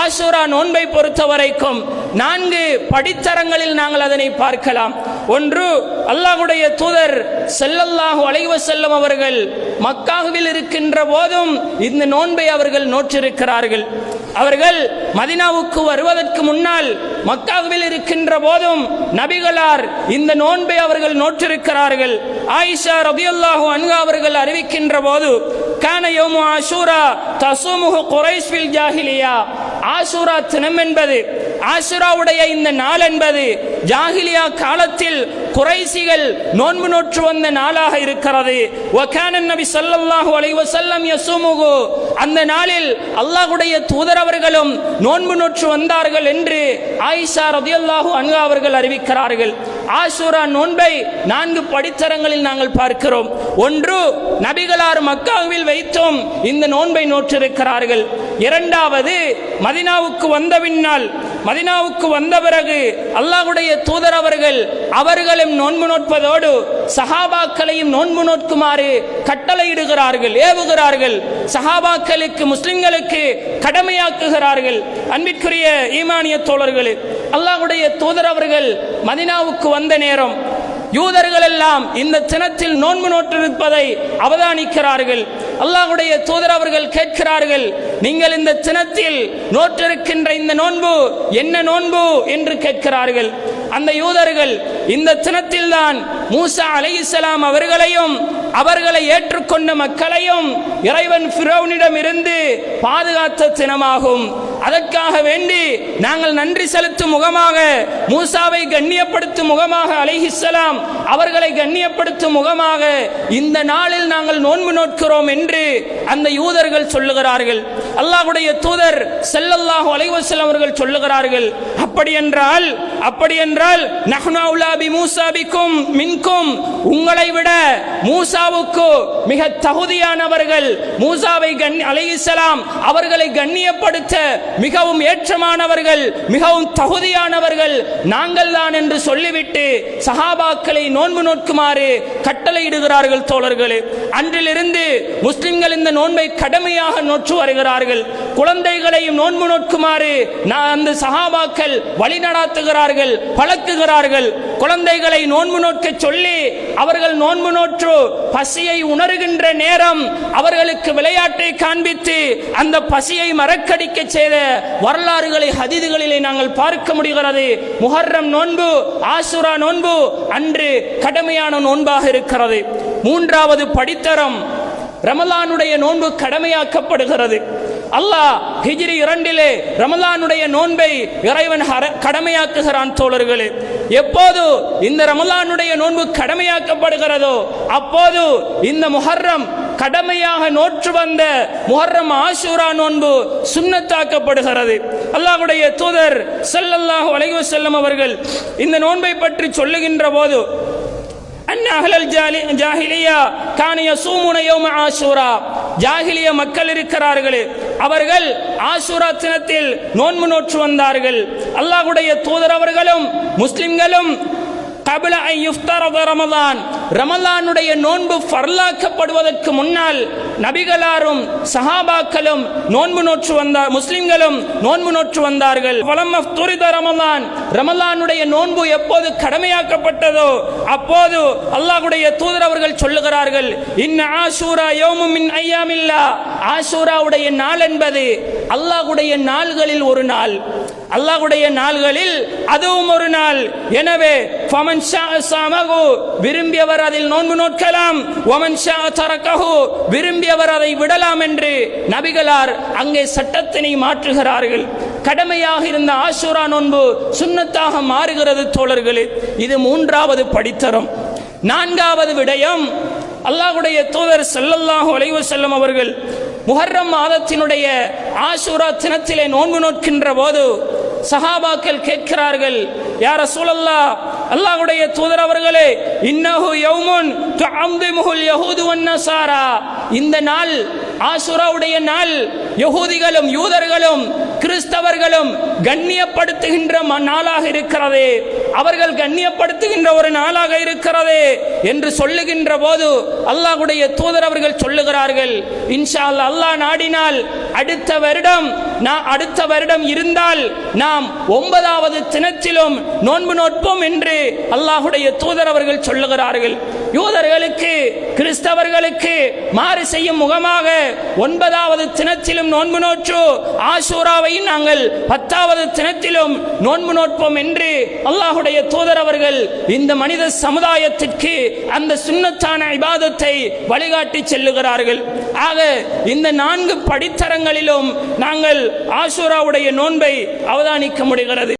ஆஷூரா நோன்பை பொறுத்த வரைக்கும் 4 படித்தரங்களில் நாங்கள் அதனை பார்க்கலாம். ஒன்று, அல்லாஹ்வுடைய தூதர் ஸல்லல்லாஹு அலைஹி வஸல்லம் அவர்கள் மக்காவில் இருக்கின்ற போதும் இந்த நோன்பை அவர்கள் நோற்றிருக்கிறார்கள். அவர்கள் மதீனாவுக்கு வருவதற்கு முன்னால் மக்காவில் இருக்கின்ற போதும் நபிகளார் இந்த நோன்பை அவர்கள் நோற்றிருக்கிறார்கள். ஆயிஷா ரலியல்லாஹு அன்ஹா அவர்கள் அறிவிக்கின்ற போது, கான யௌமு ஆஷூரா தஸூமுஹு குரைஷ் ஃபில் ஜாஹிலியா, ஆஷூரா தினம் என்பது, ஆஷூராவுடைய இந்த நாள் என்பது ஜாஹிலியா காலத்தில் குறைசிகள் நோன்பு நோற்று வந்த நாளாக இருக்கிறது. வகான நபி ஸல்லல்லாஹு அலைஹி வஸல்லம் யஸூமுஹு, அந்த நாளில் அல்லாஹ்வுடைய தூதர் அவர்களும் நோன்பு நோற்று வந்தார்கள் என்று ஆயிஷா ரலியல்லாஹு அன்ஹா அவர்கள் அறிவிக்கிறார்கள். ஆஷூரா நோன்பை 4 படித்தரங்களில் நாங்கள் பார்க்கிறோம். ஒன்று, நபிகளார் மக்காவில் வைத்தும் இந்த நோன்பை நோற்றிருக்கிறார்கள். இரண்டாவது, மதீனாவுக்கு வந்த பின்னால், மதீனாவுக்கு வந்த பிறகு அல்லாஹ்வுடைய தூதர் அவர்களும் நோன்பு நோட்பதோடு சஹாபாக்களையும் நோன்பு நோக்குமாறு கட்டளையிடுகிறார்கள், ஏவுகிறார்கள். சஹாபாக்களுக்கு, முஸ்லிம்களுக்கு கடமையாக்குகிறார்கள். அன்பிற்குரிய ஈமானிய தோழர்களே, அல்லாஹ்வுடைய தூதர் அவர்கள் மதீனாவுக்கு வந்த நேரம் யூதர்கள் எல்லாம் இந்த தினத்தில் நோன்பு நோற்றிருப்பதை அவதானிக்கிறார்கள். அல்லாஹ்வுடைய தூதர் அவர்கள் கேட்கிறார்கள், நீங்கள் இந்த தினத்தில் நோற்றிருக்கின்ற இந்த நோன்பு என்ன நோன்பு என்று கேட்கிறார்கள். அந்த யூதர்கள் இந்த தினத்தில் தான் மூசா அலைஹிஸ்ஸலாம் அவர்களையும் அவர்களை ஏற்றுக்கொண்ட மக்களையும் இறைவன் ஃபிரௌனிடம் இருந்து பாதுகாத்த தினமாகும். அதற்காக வேண்டி நாங்கள் நன்றி செலுத்தும் முகமாக, மூசாவை கண்ணியப்படுத்தும் முகமாக, அலைஹிஸ்ஸலாம் அவர்களை கண்ணியப்படுத்தும் முகமாக இந்த நாளில் நாங்கள் நோன்பு நோக்கிறோம் என்று அந்த யூதர்கள் சொல்லுகிறார்கள். அல்லாஹ்வுடைய தூதர் ஸல்லல்லாஹு அலைஹி வஸல்லம் அவர்கள் சொல்லுகிறார்கள், அப்படி என்றால் நஹ்னு அவுலா பி மூசா பிக்கும் மின்கும், உங்களை விட மூசாவுக்கு மிக தகுதியானவர்கள், மூசாவை அலைஹிஸ்ஸலாம் அவர்களை கண்ணியப்படுத்த மிகவும் ஏற்றமானவர்கள், மிகவும் தகுதியானவர்கள் நாங்கள் தான் என்று சொல்லிவிட்டு சஹாபாக்களை நோன்பு நோக்குமாறு கட்டளையிடுகிறார்கள். தோழர்களே, அன்றிலிருந்து முஸ்லிம்கள் இந்த நோன்பை கடமையாக நோற்று வருகிறார்கள். குழந்தைகளையும் நோன்பு நோக்குமாறு அந்த சஹாபாக்கள் வழிநடாத்துகிறார்கள், பழக்குகிறார்கள். குழந்தைகளை நோன்பு நோக்க சொல்லி அவர்கள் நோன்பு நோற்று பசியை உணர்கின்ற நேரம் அவர்களுக்கு விளையாட்டை காண்பித்து அந்த பசியை மறக்கடிக்க செய்த வரலாறுகளை ஹதீதுகளிலே நாங்கள் பார்க்க முடிகிறது. முஹர்ரம் நோன்பு, ஆஷூரா நோன்பு அன்று கடமையான நோன்பாக இருக்கிறது. 3வது படித்தரம், ரமலானுடைய நோன்பு கடமையாக்கப்படுகிறது. அல்லாஹ் ஹிஜ்ரி 2 ரமலானுடைய நோன்பை இறைவன் கடமையாக்குகிறான். தோழர்களே, எப்போது இந்த ரமலானுடைய நோன்பு கடமையாக்கப்படுகிறதோ அப்போது இந்த முஹர்ரம் கடமையாக நோற்று வந்த முஹர்ரம் ஆஷூரா நோன்பு சுன்னத்தாக்கப்படுகிறது. அல்லாஹ்வுடைய தூதர் ஸல்லல்லாஹு அலைஹி வஸல்லம் அவர்கள் இந்த நோன்பை பற்றி சொல்லுகின்ற போது, அன்னஹலல் ஜாஹிலியா கான யஸூமுன யௌம ஆஷூரா, ஜாஹிலிய மக்கள் இருக்கிறார்களே அவர்கள் ஆஷூரா தினத்தில் நோன்பு நோற்று வந்தார்கள். அல்லாஹ்வுடைய தூதர் அவர்களும் முஸ்லிம்களும் கபில அன் யுஃப்தரத ரமலான், ரமலானுடைய நோன்பு ஃபர்லாக்கப்படுவதற்கு முன்னால் நபிகளாரும் சஹாபாக்களும் நோன்பு நோற்று வந்தார், முஸ்லிம்களும் நோன்பு நோற்று வந்தார்கள். வலம்ம துரித ரமலான், ரமலானுடைய நோன்பு எப்போது கடமையாக்கப்பட்டதோ அப்போது அல்லாஹ்வுடைய தூதர் அவர்கள் சொல்லுகிறார்கள், இன்ன ஆஷூரா யௌமும் மின் அய்யாமில்லா, ஆஷூராவுடைய நாள் என்பது அல்லாஹ்வுடைய நாள்களில் ஒரு நாள், அல்லாஹ்வுடைய நாள்களில் அதுவும் ஒரு நாள். எனவே ஃபமன் ஷாஅ ஸாமஹு, விரும்பியவர் அதில் நோன்பு நோக்கலாம், வமன் ஷாஅ தரகஹு, விரும்பியவர் அதை விடலாம் என்று நபிகளார் அங்கே சட்டத்தினை மாற்றுகிறார்கள். கடமையாக இருந்த ஆஷூரா நோன்பு சுன்னத்தாக மாறுகிறது. தோழர்களே, இது 3வது படித்தரம். 4வது விடயம், அல்லாஹ்வுடைய தூதர் ஸல்லல்லாஹு அலைஹி வஸல்லம் அவர்கள் முஹர்ரம் மாதத்தினுடைய ஆஷூரா தினத்திலே நோன்பு நோக்கின்ற போது சஹாபாக்கள் கேட்கிறார்கள், யா ரசூலல்லாஹ், அல்லாஹ்வுடைய தூதர் அவர்களே, இன்னஹு யௌமுன் துஅம்திமுல் யஹூது வன் நஸாரா, இந்த நாள் ஆஷூராவுடைய நாள் யஹூதிகளும் யூதர்களும் கிறிஸ்தவர்களும் கண்ணியப்படுத்துகின்ற நாளாக இருக்கிறது, அவர்கள் கண்ணியப்படுத்துகின்ற ஒரு நாளாக இருக்கிறது என்று சொல்லுகின்ற போது அல்லாஹ்வுடைய தூதர் அவர்கள் சொல்லுகிறார்கள், இன்ஷா அல்லாஹ், அல்லாஹ் நாடினால் அடுத்த வருடம் இருந்தால் நாம் 9வது தினத்திலும் நோன்பு நோட்போம் என்று அல்லாஹ்வுடைய தூதர் அவர்கள் சொல்லுகிறார்கள். யூதர்களுக்கு கிறிஸ்தவர்களுக்கு மாறு செய்யும் முகமாக 9வது தினத்திலும் நோன்பு நோற்று ஆஷூராவை நாங்கள் 10வது தினத்திலும் நோன்பு நோட்போம் என்று அல்லாஹ்வுடைய தூதர் அவர்கள் இந்த மனித சமுதாயத்திற்கு அந்த சுன்னத்தான இபாதத்தை வழிகாட்டி செல்லுகிறார்கள். ஆக இந்த 4 படித்தரங்களிலும் நாங்கள் ஆஷூராவுடைய நோன்பை அவதானிக்க முடிகிறது.